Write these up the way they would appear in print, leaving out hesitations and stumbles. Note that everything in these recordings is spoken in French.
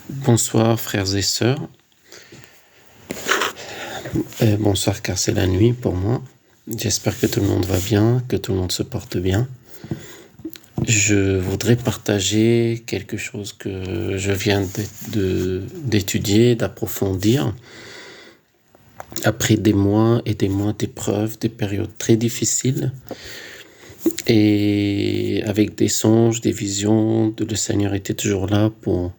Bonsoir frères et sœurs. Bonsoir car c'est la nuit pour moi. J'espère que tout le monde va bien, que tout le monde se porte bien. Je voudrais partager quelque chose que je viens d'étudier, d'approfondir. Après des mois et des mois d'épreuves, des périodes très difficiles, et avec des songes, des visions, le Seigneur était toujours là pour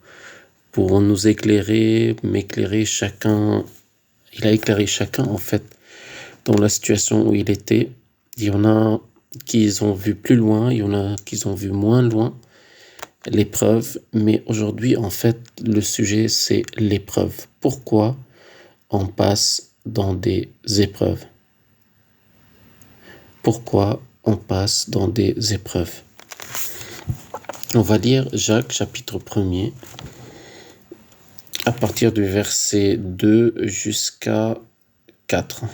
nous éclairer, m'éclairer chacun. Il a éclairé chacun, en fait, dans la situation où il était. Il y en a qui ont vu plus loin, il y en a qui ont vu moins loin l'épreuve. Mais aujourd'hui, en fait, le sujet, c'est l'épreuve. Pourquoi on passe dans des épreuves? Pourquoi on passe dans des épreuves? On va lire Jacques, chapitre 1er, à partir du verset 2 jusqu'à 4.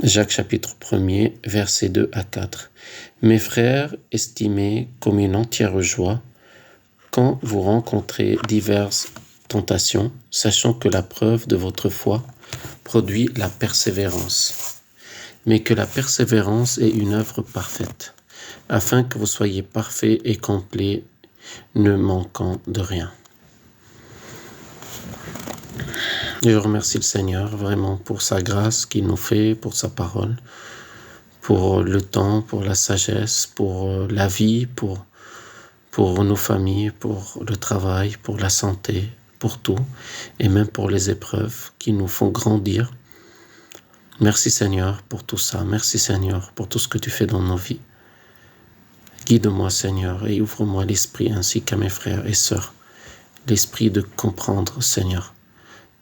Jacques chapitre 1er, versets 2 à 4. Mes frères, estimez comme une entière joie quand vous rencontrez diverses tentations, sachant que la preuve de votre foi produit la persévérance. Mais que la persévérance est une œuvre parfaite, afin que vous soyez parfaits et complets, ne manquant de rien. Je remercie le Seigneur vraiment pour sa grâce qu'il nous fait, pour sa parole, pour le temps, pour la sagesse, pour la vie, pour nos familles, pour le travail, pour la santé, pour tout, et même pour les épreuves qui nous font grandir. Merci Seigneur pour tout ça. Merci Seigneur pour tout ce que tu fais dans nos vies. Guide-moi Seigneur et ouvre-moi l'esprit ainsi qu'à mes frères et sœurs. L'esprit de comprendre Seigneur.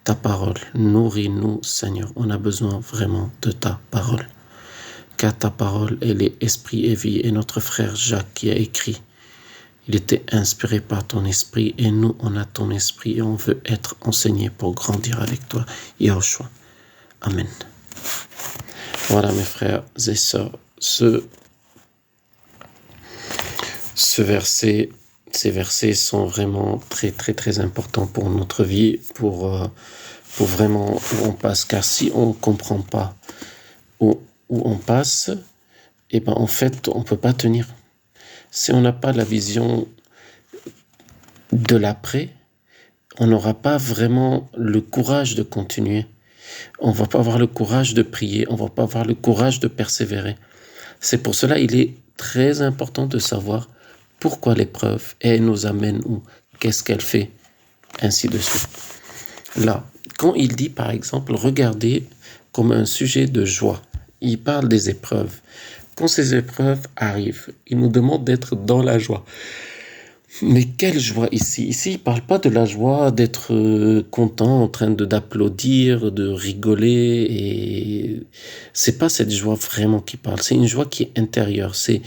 Ta parole, nourris-nous Seigneur. On a besoin vraiment de ta parole. Car ta parole, elle est esprit et vie. Et notre frère Jacques qui a écrit, il était inspiré par ton esprit et nous, on a ton esprit et on veut être enseigné pour grandir avec toi, Yahushua. Amen. Voilà mes frères et sœurs, ces versets sont vraiment très très très importants pour notre vie, pour vraiment où on passe. Car si on ne comprend pas où on passe, eh ben en fait on ne peut pas tenir. Si on n'a pas la vision de l'après, on n'aura pas vraiment le courage de continuer. On ne va pas avoir le courage de prier, on ne va pas avoir le courage de persévérer. C'est pour cela il est très important de savoir pourquoi l'épreuve, et elle nous amène où, qu'est-ce qu'elle fait, ainsi de suite. Là, quand il dit par exemple, regardez comme un sujet de joie, il parle des épreuves. Quand ces épreuves arrivent, il nous demande d'être dans la joie. Mais quelle joie ici? Ici, il ne parle pas de la joie d'être content, en train d'applaudir, de rigoler. Et c'est pas cette joie vraiment qui parle. C'est une joie qui est intérieure. C'est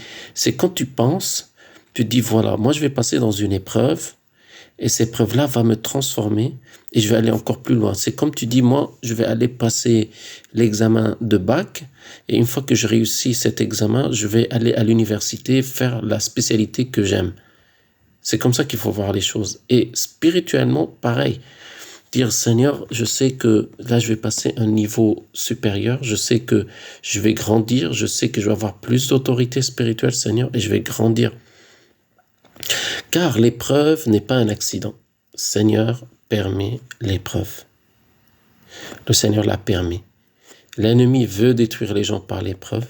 quand tu penses, tu te dis voilà, moi je vais passer dans une épreuve et cette épreuve-là va me transformer et je vais aller encore plus loin. C'est comme tu dis, moi je vais aller passer l'examen de bac et une fois que je réussis cet examen, je vais aller à l'université faire la spécialité que j'aime. C'est comme ça qu'il faut voir les choses. Et spirituellement, pareil. Dire, Seigneur, je sais que là, je vais passer un niveau supérieur. Je sais que je vais grandir. Je sais que je vais avoir plus d'autorité spirituelle, Seigneur, et je vais grandir. Car l'épreuve n'est pas un accident. Seigneur permet l'épreuve. Le Seigneur l'a permis. L'ennemi veut détruire les gens par l'épreuve.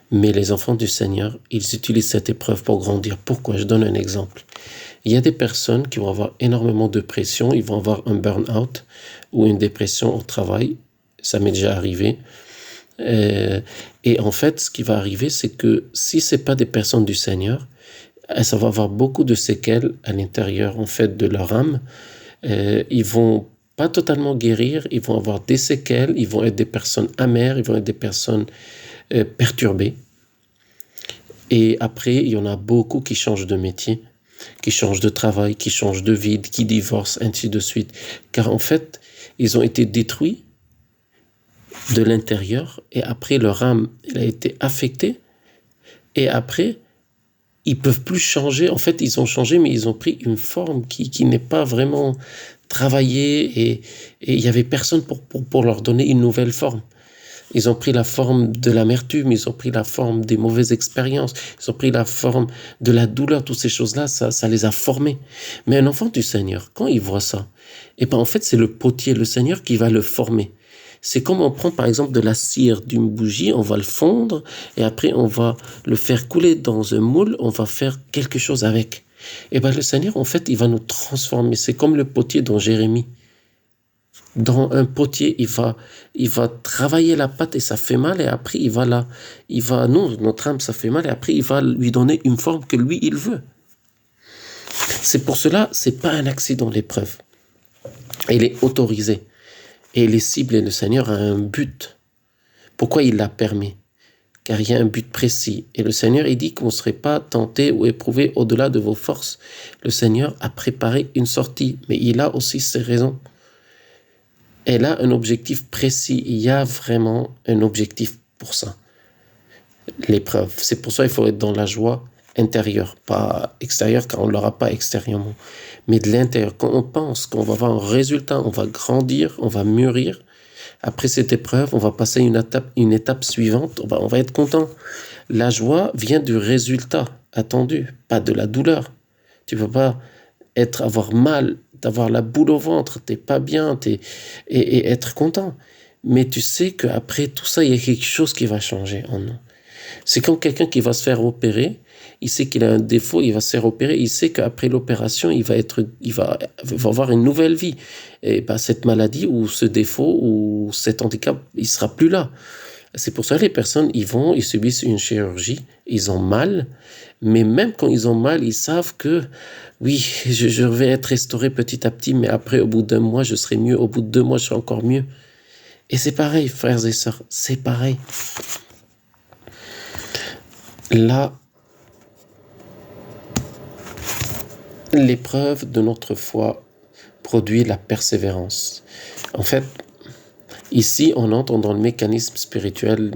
Mais les enfants du Seigneur, ils utilisent cette épreuve pour grandir. Pourquoi? Je donne un exemple. Il y a des personnes qui vont avoir énormément de pression, ils vont avoir un burn-out ou une dépression au travail. Ça m'est déjà arrivé. Et en fait, ce qui va arriver, c'est que si ce n'est pas des personnes du Seigneur, ça va avoir beaucoup de séquelles à l'intérieur en fait de leur âme. Ils vont pas totalement guérir, ils vont avoir des séquelles, ils vont être des personnes amères, ils vont être des personnes perturbés. Et après, il y en a beaucoup qui changent de métier, qui changent de travail, qui changent de vie, qui divorcent, ainsi de suite. Car en fait, ils ont été détruits de l'intérieur et après, leur âme elle a été affectée. Et après, ils peuvent plus changer. En fait, ils ont changé, mais ils ont pris une forme qui n'est pas vraiment travaillée et il y avait personne pour leur donner une nouvelle forme. Ils ont pris la forme de l'amertume, ils ont pris la forme des mauvaises expériences, ils ont pris la forme de la douleur, toutes ces choses-là, ça les a formés. Mais un enfant du Seigneur, quand il voit ça, et ben en fait, c'est le potier, le Seigneur qui va le former. C'est comme on prend par exemple de la cire d'une bougie, on va le fondre et après on va le faire couler dans un moule, on va faire quelque chose avec. Et ben le Seigneur, en fait, il va nous transformer. C'est comme le potier dans Jérémie. Dans un potier, il va travailler la pâte et ça fait mal et après non, notre âme ça fait mal et après il va lui donner une forme que lui il veut. C'est pour cela, c'est pas un accident l'épreuve. Elle est autorisée et elle est ciblée. Le Seigneur a un but. Pourquoi il l'a permis? Car il y a un but précis. Et le Seigneur, il dit qu'on ne serait pas tenté ou éprouvé au-delà de vos forces. Le Seigneur a préparé une sortie, mais il a aussi ses raisons. Elle a un objectif précis. Il y a vraiment un objectif pour ça. L'épreuve. C'est pour ça qu'il faut être dans la joie intérieure, pas extérieure, car on ne l'aura pas extérieurement. Mais de l'intérieur. Quand on pense qu'on va avoir un résultat, on va grandir, on va mûrir. Après cette épreuve, on va passer une étape suivante. On va être content. La joie vient du résultat attendu, pas de la douleur. Tu ne peux pas avoir mal, d'avoir la boule au ventre, t'es pas bien, et être content. Mais tu sais qu'après tout ça, il y a quelque chose qui va changer en nous. C'est comme quelqu'un qui va se faire opérer, il sait qu'il a un défaut, il va se faire opérer, il sait qu'après l'opération, il va avoir une nouvelle vie. Et ben, cette maladie ou ce défaut ou cet handicap, il sera plus là. C'est pour ça que les personnes, ils subissent une chirurgie, ils ont mal, mais même quand ils ont mal, ils savent que oui, je vais être restauré petit à petit, mais après, au bout d'un mois, je serai mieux, au bout de 2 mois, je serai encore mieux. Et c'est pareil, frères et sœurs, c'est pareil. Là, l'épreuve de notre foi produit la persévérance. En fait, ici, on entre dans le mécanisme spirituel,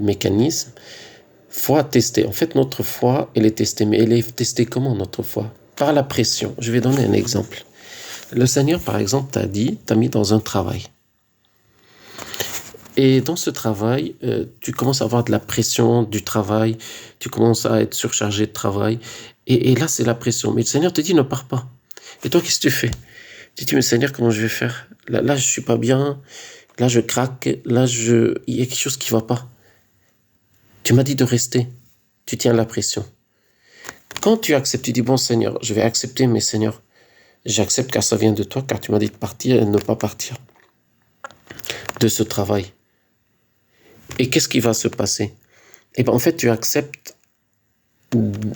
foi testée. En fait, notre foi, elle est testée. Mais elle est testée comment, notre foi? Par la pression. Je vais donner un exemple. Le Seigneur, par exemple, t'a mis dans un travail. Et dans ce travail, tu commences à avoir de la pression du travail, tu commences à être surchargé de travail. Et là, c'est la pression. Mais le Seigneur te dit, ne pars pas. Et toi, qu'est-ce que tu fais? Tu te dis, mais Seigneur, comment je vais faire? Là, je suis pas bien. Là, je craque. Il y a quelque chose qui va pas. Tu m'as dit de rester. Tu tiens la pression. Quand tu acceptes, tu dis, bon Seigneur, je vais accepter, mais Seigneur, j'accepte car ça vient de toi, car tu m'as dit de partir et de ne pas partir de ce travail. Et qu'est-ce qui va se passer? Eh bien, en fait, tu acceptes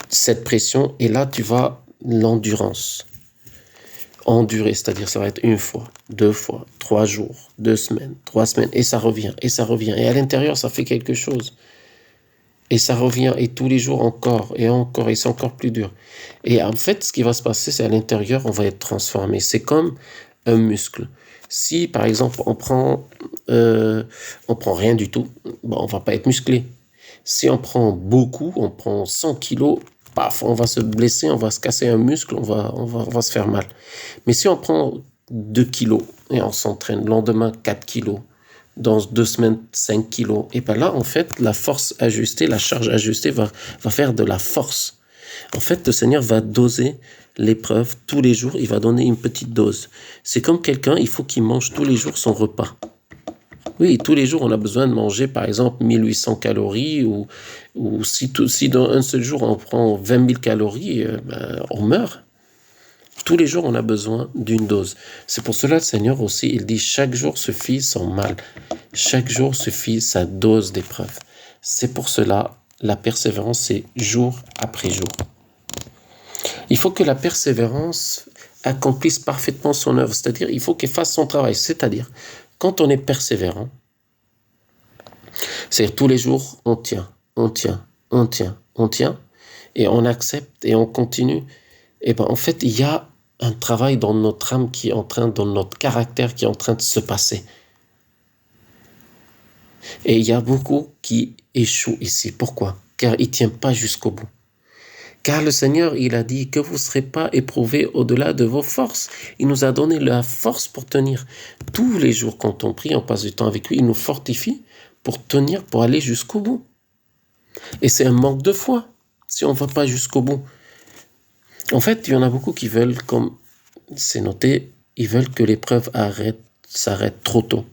cette pression et là, tu vas l'endurance. Endurer, c'est-à-dire ça va être 1 fois, 2 fois, 3 jours, 2 semaines, 3 semaines, et ça revient, et ça revient. Et à l'intérieur, ça fait quelque chose. Et ça revient, et tous les jours encore, et c'est encore plus dur. Et en fait, ce qui va se passer, c'est à l'intérieur, on va être transformé. C'est comme un muscle. Si, par exemple, on prend rien du tout, bon, on va pas être musclé. Si on prend beaucoup, on prend 100 kilos, paf, on va se blesser, on va se casser un muscle, on va se faire mal. Mais si on prend 2 kilos et on s'entraîne, le lendemain 4 kilos, dans 2 semaines 5 kilos, et bien là, en fait, la force ajustée, la charge ajustée va faire de la force. En fait, le Seigneur va doser l'épreuve tous les jours, il va donner une petite dose. C'est comme quelqu'un, il faut qu'il mange tous les jours son repas. Oui, tous les jours, on a besoin de manger, par exemple, 1800 calories, ou si dans un seul jour, on prend 20 000 calories, on meurt. Tous les jours, on a besoin d'une dose. C'est pour cela, le Seigneur aussi, il dit, chaque jour suffit son mal. Chaque jour suffit sa dose d'épreuve. C'est pour cela, la persévérance, c'est jour après jour. Il faut que la persévérance accomplisse parfaitement son œuvre, c'est-à-dire il faut qu'elle fasse son travail. C'est-à-dire, quand on est persévérant, c'est-à-dire tous les jours, on tient, et on accepte et on continue. Et ben en fait, il y a un travail dans notre âme dans notre caractère qui est en train de se passer. Et il y a beaucoup qui échouent ici. Pourquoi? Car ils ne tiennent pas jusqu'au bout. Car le Seigneur, il a dit que vous ne serez pas éprouvés au-delà de vos forces. Il nous a donné la force pour tenir. Tous les jours, quand on prie, on passe du temps avec lui, il nous fortifie pour tenir, pour aller jusqu'au bout. Et c'est un manque de foi si on ne va pas jusqu'au bout. En fait, il y en a beaucoup qui veulent, comme c'est noté, ils veulent que l'épreuve s'arrête trop tôt.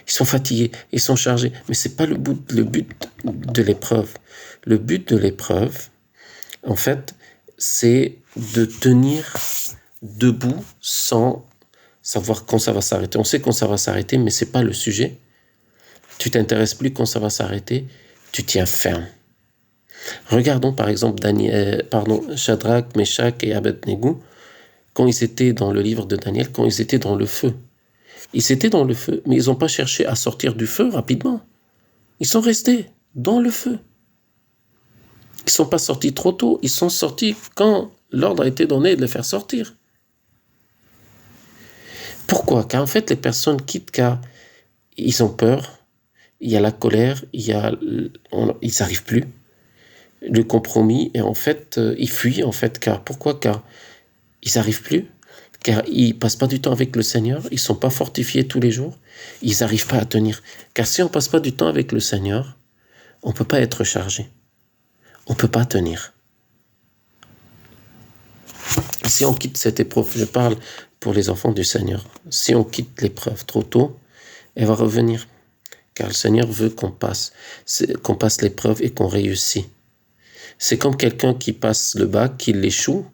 Ils sont fatigués, ils sont chargés, mais ce n'est pas le but de l'épreuve. Le but de l'épreuve, en fait, c'est de tenir debout sans savoir quand ça va s'arrêter. On sait quand ça va s'arrêter, mais ce n'est pas le sujet. Tu t'intéresses plus quand ça va s'arrêter, tu tiens ferme. Regardons par exemple Shadrach, Meshach et Abednego, quand ils étaient dans le livre de Daniel, quand ils étaient dans le feu. Ils étaient dans le feu, mais ils n'ont pas cherché à sortir du feu rapidement. Ils sont restés dans le feu. Ils ne sont pas sortis trop tôt, ils sont sortis quand l'ordre a été donné de les faire sortir. Pourquoi? Car en fait, les personnes quittent car ils ont peur, il y a la colère, ils n'arrivent plus. Le compromis, et en fait, ils fuient, en fait, car pourquoi? Car ils n'arrivent plus, car ils ne passent pas du temps avec le Seigneur, ils ne sont pas fortifiés tous les jours, ils n'arrivent pas à tenir. Car si on ne passe pas du temps avec le Seigneur, on ne peut pas être chargé, on ne peut pas tenir. Si on quitte cette épreuve, je parle pour les enfants du Seigneur, si on quitte l'épreuve trop tôt, elle va revenir, car le Seigneur veut qu'on passe l'épreuve et qu'on réussisse. C'est comme quelqu'un qui passe le bac, qui l'échoue,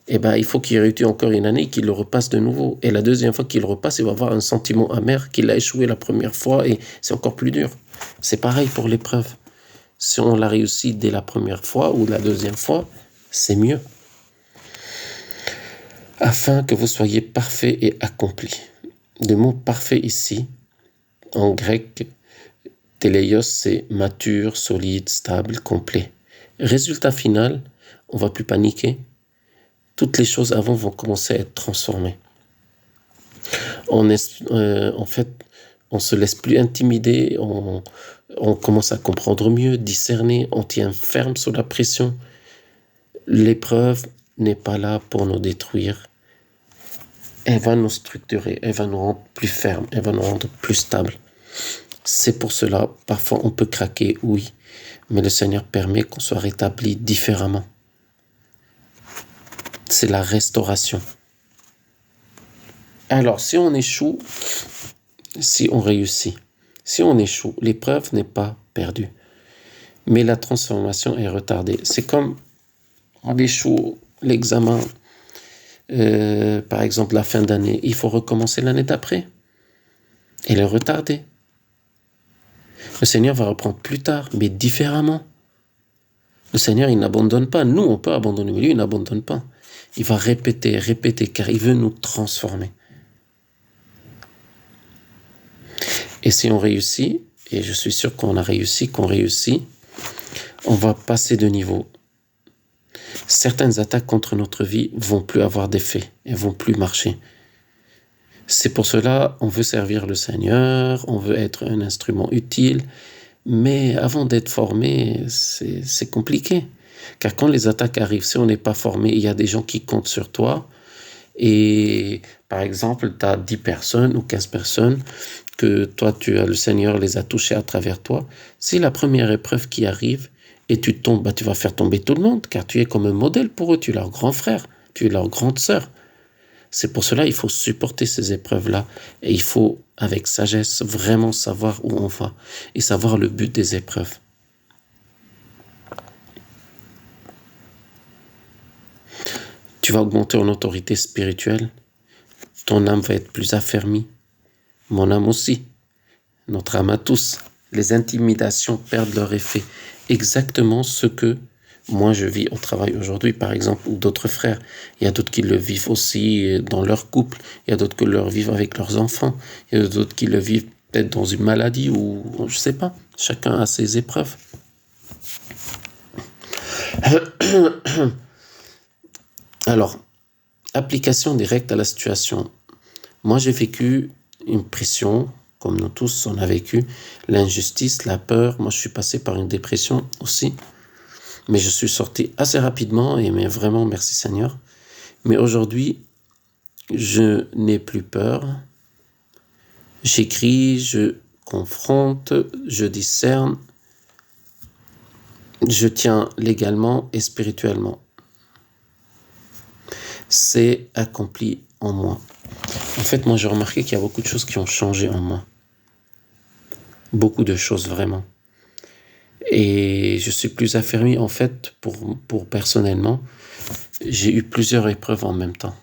il faut qu'il réussisse encore une année et qu'il le repasse de nouveau. Et la deuxième fois qu'il le repasse, il va avoir un sentiment amer qu'il a échoué la première fois et c'est encore plus dur. C'est pareil pour l'épreuve. Si on l'a réussi dès la première fois ou la deuxième fois, c'est mieux. Afin que vous soyez parfaits et accomplis. Le mot parfait ici, en grec, téléios, c'est mature, solide, stable, complet. Résultat final, on ne va plus paniquer. Toutes les choses avant vont commencer à être transformées. En fait, on ne se laisse plus intimider, on commence à comprendre mieux, discerner, on tient ferme sous la pression. L'épreuve n'est pas là pour nous détruire. Elle va nous structurer, elle va nous rendre plus fermes, elle va nous rendre plus stables. C'est pour cela, parfois on peut craquer, oui, mais le Seigneur permet qu'on soit rétabli différemment. C'est la restauration. Alors, si on échoue, si on réussit, si on échoue, l'épreuve n'est pas perdue, mais la transformation est retardée. C'est comme on échoue l'examen, par exemple la fin d'année, il faut recommencer l'année d'après. Elle est retardée. Le Seigneur va reprendre plus tard, mais différemment. Le Seigneur, il n'abandonne pas. Nous, on peut abandonner, mais lui, il n'abandonne pas. Il va répéter, car il veut nous transformer. Et si on réussit, et je suis sûr qu'on réussit, on va passer de niveau. Certaines attaques contre notre vie vont plus avoir d'effet, elles vont plus marcher. C'est pour cela on veut servir le Seigneur, on veut être un instrument utile, mais avant d'être formé, c'est compliqué. Car quand les attaques arrivent, si on n'est pas formé, il y a des gens qui comptent sur toi. Et par exemple, tu as 10 personnes ou 15 personnes que toi, le Seigneur les a touchées à travers toi. C'est la première épreuve qui arrive et tu tombes, tu vas faire tomber tout le monde, car tu es comme un modèle pour eux, tu es leur grand frère, tu es leur grande sœur. C'est pour cela qu'il faut supporter ces épreuves-là et il faut, avec sagesse, vraiment savoir où on va et savoir le but des épreuves. Tu vas augmenter en autorité spirituelle, ton âme va être plus affermie, mon âme aussi, notre âme à tous. Les intimidations perdent leur effet. Exactement ce que moi je vis au travail aujourd'hui, par exemple, ou d'autres frères. Il y a d'autres qui le vivent aussi dans leur couple, il y a d'autres qui le vivent avec leurs enfants, il y a d'autres qui le vivent peut-être dans une maladie ou je ne sais pas. Chacun a ses épreuves. Alors, application directe à la situation. Moi, j'ai vécu une pression, comme nous tous, on a vécu l'injustice, la peur. Moi, je suis passé par une dépression aussi. Mais je suis sorti assez rapidement et mais vraiment merci Seigneur. Mais aujourd'hui, je n'ai plus peur. J'écris, je confronte, je discerne, je tiens légalement et spirituellement. C'est accompli en moi. En fait, moi, j'ai remarqué qu'il y a beaucoup de choses qui ont changé en moi. Beaucoup de choses, vraiment. Et je suis plus affermi, en fait, pour personnellement. J'ai eu plusieurs épreuves en même temps.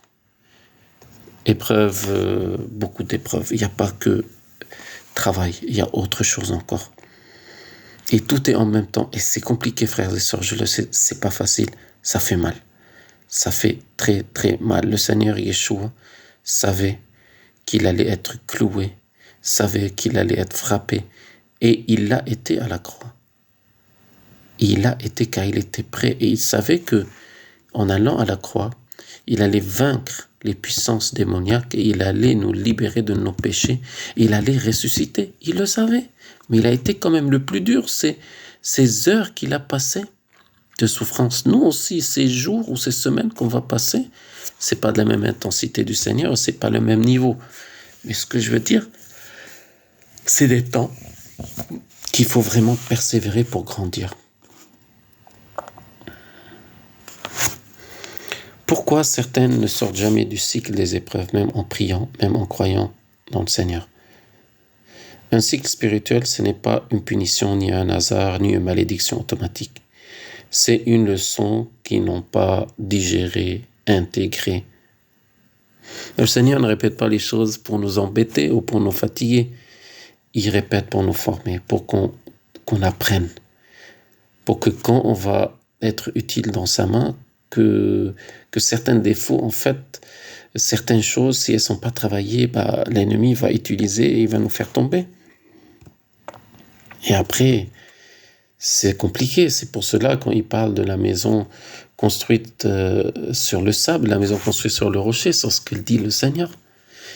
Beaucoup d'épreuves. Il n'y a pas que travail, il y a autre chose encore. Et tout est en même temps. Et c'est compliqué, frères et sœurs, je le sais, c'est pas facile. Ça fait mal. Ça fait très, très mal. Le Seigneur Yeshua savait qu'il allait être cloué, savait qu'il allait être frappé. Et il l'a été à la croix. Il l'a été car il était prêt. Et il savait que, en allant à la croix, il allait vaincre les puissances démoniaques et il allait nous libérer de nos péchés. Il allait ressusciter. Il le savait. Mais il a été quand même le plus dur. Ces heures qu'il a passées de souffrance. Nous aussi, ces jours ou ces semaines qu'on va passer, c'est pas de la même intensité du Seigneur, c'est pas le même niveau. Mais ce que je veux dire, c'est des temps qu'il faut vraiment persévérer pour grandir. Pourquoi certaines ne sortent jamais du cycle des épreuves, même en priant, même en croyant dans le Seigneur? Un cycle spirituel, ce n'est pas une punition, ni un hasard, ni une malédiction automatique. C'est une leçon qu'ils n'ont pas digérée, intégrée. Le Seigneur ne répète pas les choses pour nous embêter ou pour nous fatiguer. Il répète pour nous former, pour qu'on apprenne. Pour que quand on va être utile dans sa main, que certains défauts, en fait, certaines choses, si elles ne sont pas travaillées, l'ennemi va utiliser et il va nous faire tomber. Et après, c'est compliqué. C'est pour cela, quand il parle de la maison construite sur le sable, la maison construite sur le rocher, c'est ce qu'il dit le Seigneur.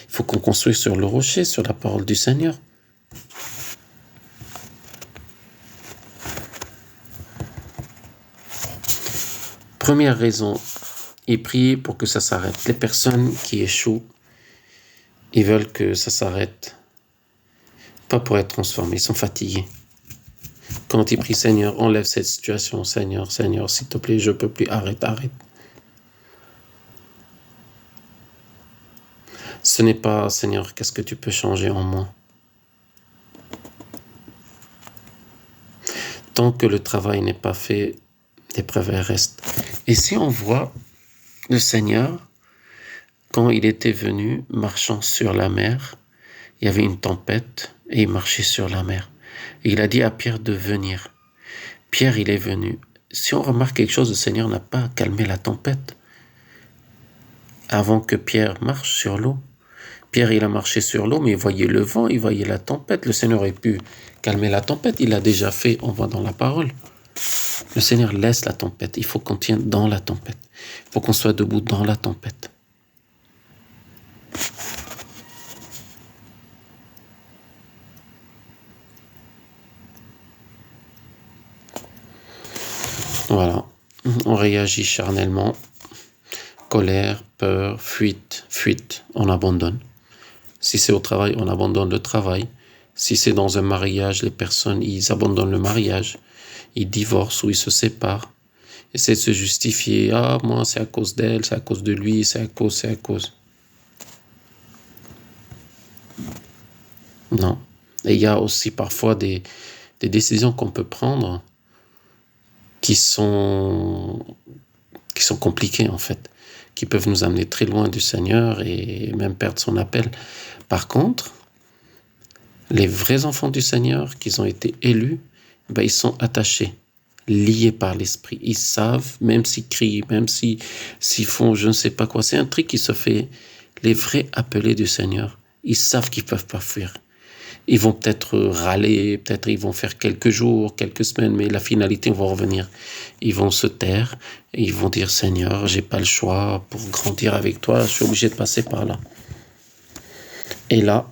Il faut qu'on construise sur le rocher, sur la parole du Seigneur. Première raison, et prier pour que ça s'arrête. Les personnes qui échouent, ils veulent que ça s'arrête. Pas pour être transformés, ils sont fatigués. Quand ils prient, Seigneur, enlève cette situation, Seigneur, Seigneur, s'il te plaît, je peux plus, arrête. Ce n'est pas, Seigneur, qu'est-ce que tu peux changer en moi? Tant que le travail n'est pas fait, l'épreuve reste. Et si on voit le Seigneur, quand il était venu marchant sur la mer, il y avait une tempête et il marchait sur la mer. Et il a dit à Pierre de venir. Pierre, il est venu. Si on remarque quelque chose, le Seigneur n'a pas calmé la tempête avant que Pierre marche sur l'eau. Pierre, il a marché sur l'eau, mais il voyait le vent, il voyait la tempête. Le Seigneur aurait pu calmer la tempête. Il l'a déjà fait, on voit dans la parole. Le Seigneur laisse la tempête. Il faut qu'on tienne dans la tempête. Il faut qu'on soit debout dans la tempête. Voilà. On réagit charnellement. Colère, peur, fuite. On abandonne. Si c'est au travail, on abandonne le travail. Si c'est dans un mariage, les personnes, ils abandonnent le mariage. Ils divorcent ou ils se séparent. Essaient de se justifier. Ah, moi, c'est à cause d'elle, c'est à cause de lui, c'est à cause. Non. Et il y a aussi parfois des décisions qu'on peut prendre qui sont compliquées, en fait, qui peuvent nous amener très loin du Seigneur et même perdre son appel. Par contre, les vrais enfants du Seigneur, qui ont été élus, ils sont attachés, liés par l'Esprit. Ils savent, même s'ils crient, même s'ils font je ne sais pas quoi, c'est un truc qui se fait. Les vrais appelés du Seigneur, ils savent qu'ils ne peuvent pas fuir. Ils vont peut-être râler, peut-être ils vont faire quelques jours, quelques semaines, mais la finalité, ils vont revenir. Ils vont se taire et ils vont dire, Seigneur, j'ai pas le choix pour grandir avec toi, je suis obligé de passer par là. Et là,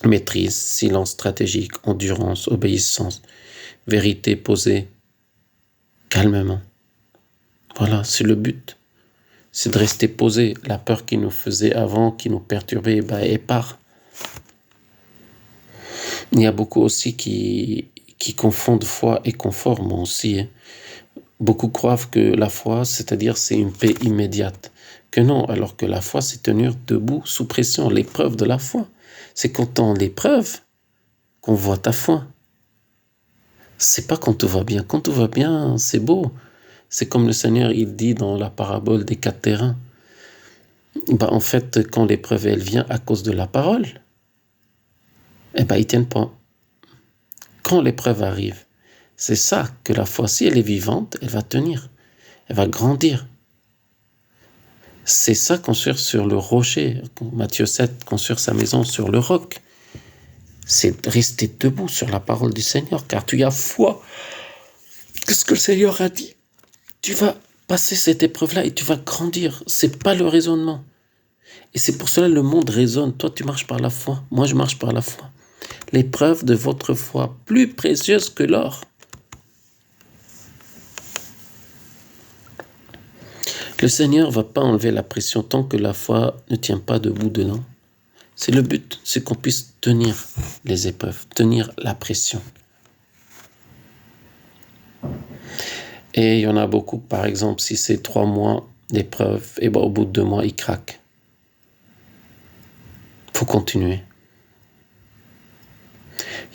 maîtrise, silence stratégique, endurance, obéissance, vérité posée, calmement. Voilà, c'est le but. C'est de rester posé. La peur qui nous faisait avant, qui nous perturbait, elle part. Il y a beaucoup aussi qui confondent foi et confort, moi aussi. Beaucoup croient que la foi, c'est-à-dire c'est une paix immédiate. Que non, alors que la foi, c'est tenir debout sous pression. L'épreuve de la foi. C'est quand on l'épreuve qu'on voit ta foi. C'est pas quand tout va bien. Quand tout va bien, c'est beau. C'est comme le Seigneur, il dit dans la parabole des 4 terrains. En fait, quand l'épreuve, elle vient à cause de la parole, ils tiennent pas. Quand l'épreuve arrive, c'est ça que la foi, si elle est vivante, elle va tenir. Elle va grandir. C'est ça construire sur le rocher. Matthieu 7, construire sa maison sur le roc. C'est rester debout sur la parole du Seigneur, car tu as foi. Qu'est-ce que le Seigneur a dit? Tu vas passer cette épreuve-là et tu vas grandir. C'est pas le raisonnement. Et c'est pour cela que le monde raisonne. Toi, tu marches par la foi. Moi, je marche par la foi. L'épreuve de votre foi, plus précieuse que l'or. Le Seigneur ne va pas enlever la pression tant que la foi ne tient pas debout dedans. C'est le but, c'est qu'on puisse tenir les épreuves, tenir la pression. Et il y en a beaucoup, par exemple, si c'est 3 mois d'épreuve, au bout de 2 mois, ils craquent. Il faut continuer.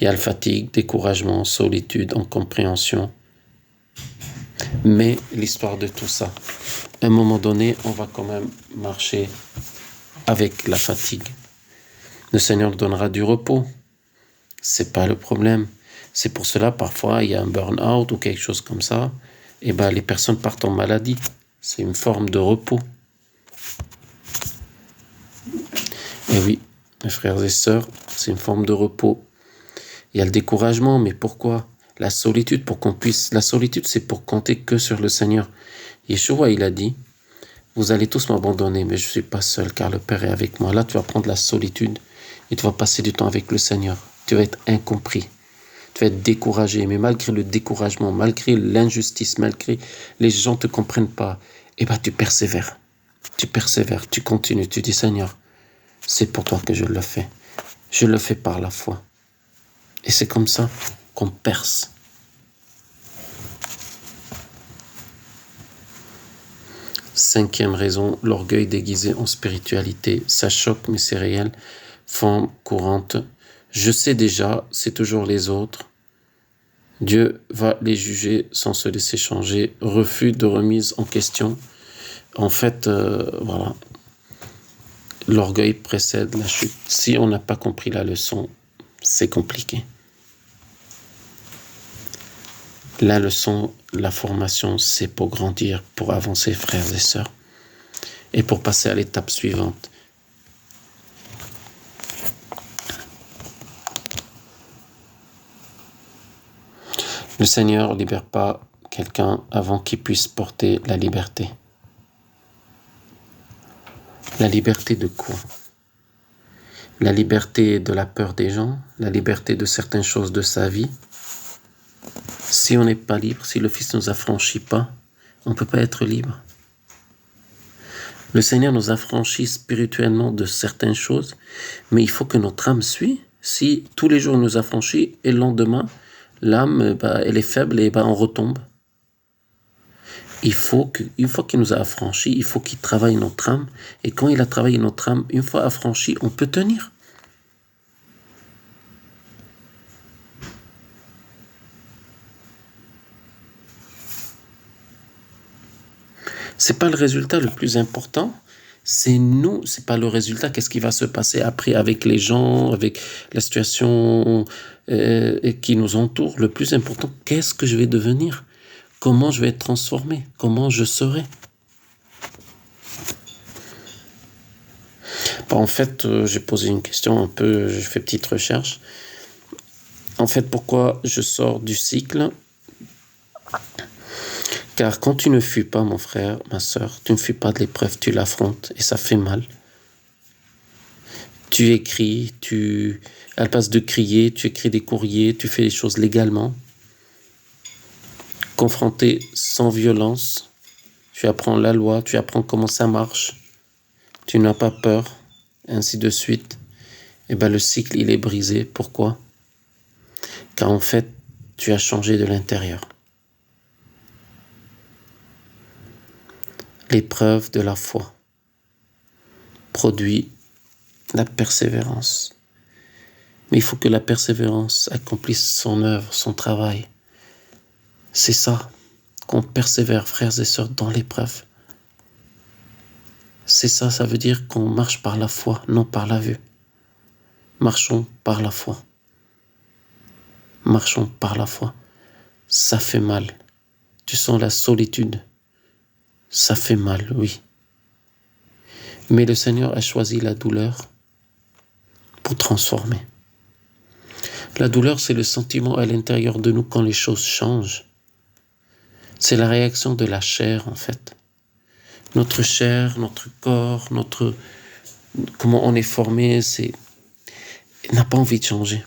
Il y a la fatigue, découragement, solitude, incompréhension. Mais l'histoire de tout ça, à un moment donné, on va quand même marcher avec la fatigue. Le Seigneur donnera du repos. C'est pas le problème. C'est pour cela, parfois, il y a un burn-out ou quelque chose comme ça. Les personnes partent en maladie. C'est une forme de repos. Et oui, mes frères et sœurs, c'est une forme de repos. Il y a le découragement, mais pourquoi? La solitude, La solitude, c'est pour compter que sur le Seigneur. Yeshua, il a dit, vous allez tous m'abandonner, mais je ne suis pas seul, car le Père est avec moi. Là, tu vas prendre la solitude et tu vas passer du temps avec le Seigneur. Tu vas être incompris. Tu vas être découragé, mais malgré le découragement, malgré l'injustice, malgré les gens ne te comprennent pas, tu persévères. Tu persévères, tu continues, tu dis Seigneur, c'est pour toi que je le fais. Je le fais par la foi. Et c'est comme ça qu'on perce. Cinquième raison, l'orgueil déguisé en spiritualité. Ça choque, mais c'est réel. Forme courante. Je sais déjà, c'est toujours les autres. Dieu va les juger sans se laisser changer. Refus de remise en question. En fait, voilà. L'orgueil précède la chute. Si on n'a pas compris la leçon, c'est compliqué. La leçon, la formation, c'est pour grandir, pour avancer, frères et sœurs, et pour passer à l'étape suivante. Le Seigneur ne libère pas quelqu'un avant qu'il puisse porter la liberté. La liberté de quoi? La liberté de la peur des gens, la liberté de certaines choses de sa vie. Si on n'est pas libre, si le Fils ne nous affranchit pas, on ne peut pas être libre. Le Seigneur nous affranchit spirituellement de certaines choses, mais il faut que notre âme suive. Si tous les jours nous affranchit et le lendemain, l'âme, elle est faible et on retombe. Une fois qu'il nous a affranchis, il faut qu'il travaille notre âme. Et quand il a travaillé notre âme, une fois affranchi, on peut tenir. C'est pas le résultat le plus important, c'est nous, c'est pas le résultat. Qu'est-ce qui va se passer après avec les gens, avec la situation qui nous entoure? Le plus important, qu'est-ce que je vais devenir? Comment je vais être transformé? Comment je serai? En fait, j'ai posé une question un peu, j'ai fait petite recherche. En fait, pourquoi je sors du cycle? Car quand tu ne fuis pas, mon frère, ma sœur, tu ne fuis pas de l'épreuve, tu l'affrontes et ça fait mal. Tu écris, à la place de crier, tu écris des courriers, tu fais les choses légalement. confronté sans violence. Tu apprends la loi, tu apprends comment ça marche. Tu n'as pas peur, ainsi de suite. Et bien le cycle, il est brisé. Pourquoi? Car en fait, tu as changé de l'intérieur. L'épreuve de la foi produit la persévérance. Mais il faut que la persévérance accomplisse son œuvre, son travail. C'est ça, qu'on persévère, frères et sœurs, dans l'épreuve. C'est ça, ça veut dire qu'on marche par la foi, non par la vue. Marchons par la foi. Marchons par la foi. Ça fait mal. Tu sens la solitude. Ça fait mal, oui. Mais le Seigneur a choisi la douleur pour transformer. La douleur, c'est le sentiment à l'intérieur de nous quand les choses changent. C'est la réaction de la chair, en fait. Notre chair, notre corps, comment on est formé, n'a pas envie de changer.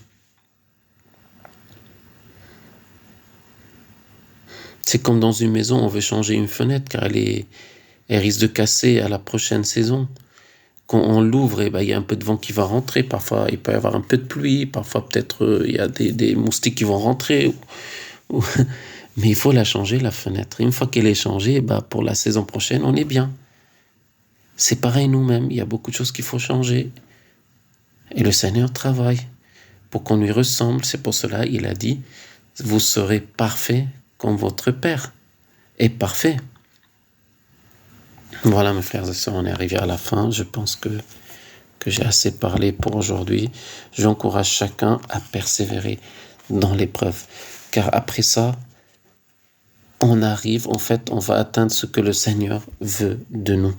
C'est comme dans une maison, on veut changer une fenêtre car elle risque de casser à la prochaine saison. Quand on l'ouvre, il y a un peu de vent qui va rentrer. Parfois, il peut y avoir un peu de pluie. Parfois, peut-être, il y a des moustiques qui vont rentrer. Mais il faut la changer, la fenêtre. Et une fois qu'elle est changée, pour la saison prochaine, on est bien. C'est pareil nous-mêmes. Il y a beaucoup de choses qu'il faut changer. Et le Seigneur travaille pour qu'on lui ressemble. C'est pour cela il a dit, vous serez parfaits comme votre Père est parfait. Voilà mes frères et sœurs, on est arrivé à la fin. Je pense que j'ai assez parlé pour aujourd'hui. J'encourage chacun à persévérer dans l'épreuve. Car après ça, on va atteindre ce que le Seigneur veut de nous.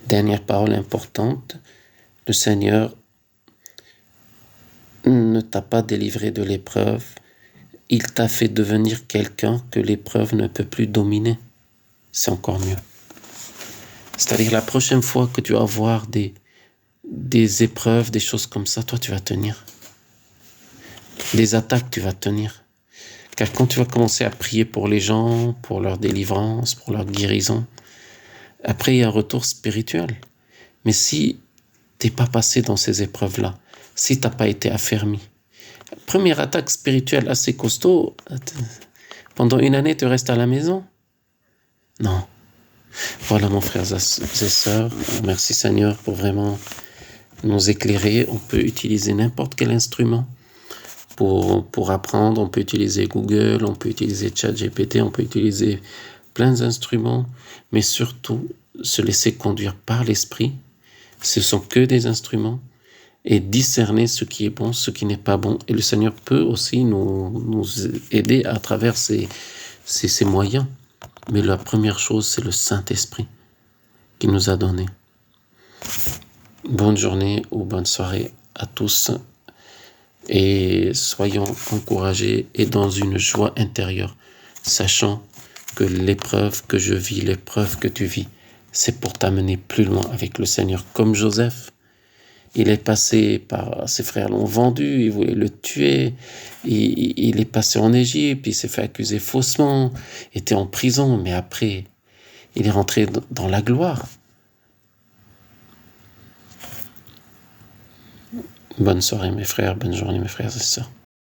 Dernière parole importante, le Seigneur ne t'a pas délivré de l'épreuve, il t'a fait devenir quelqu'un que l'épreuve ne peut plus dominer. C'est encore mieux. C'est-à-dire la prochaine fois que tu vas avoir des épreuves, des choses comme ça, toi tu vas tenir. Des attaques, tu vas tenir. Car quand tu vas commencer à prier pour les gens, pour leur délivrance, pour leur guérison, après il y a un retour spirituel. Mais si tu n'es pas passé dans ces épreuves-là, si tu n'as pas été affermi, première attaque spirituelle assez costaud, pendant une année tu restes à la maison? Non. Voilà mon frères et sœurs, merci Seigneur pour vraiment nous éclairer. On peut utiliser n'importe quel instrument pour apprendre. On peut utiliser Google, on peut utiliser ChatGPT, on peut utiliser plein d'instruments, mais surtout se laisser conduire par l'Esprit. Ce sont que des instruments et discerner ce qui est bon, ce qui n'est pas bon. Et le Seigneur peut aussi nous aider à travers ces moyens. Mais la première chose, c'est le Saint-Esprit qui nous a donné. Bonne journée ou bonne soirée à tous et soyons encouragés et dans une joie intérieure, sachant que l'épreuve que je vis, l'épreuve que tu vis, c'est pour t'amener plus loin avec le Seigneur. Comme Joseph, il est passé par... Ses frères l'ont vendu, ils voulaient le tuer. Il est passé en Égypte, il s'est fait accuser faussement, était en prison, mais après, il est rentré dans la gloire. Bonne soirée mes frères, bonne journée mes frères et sœurs.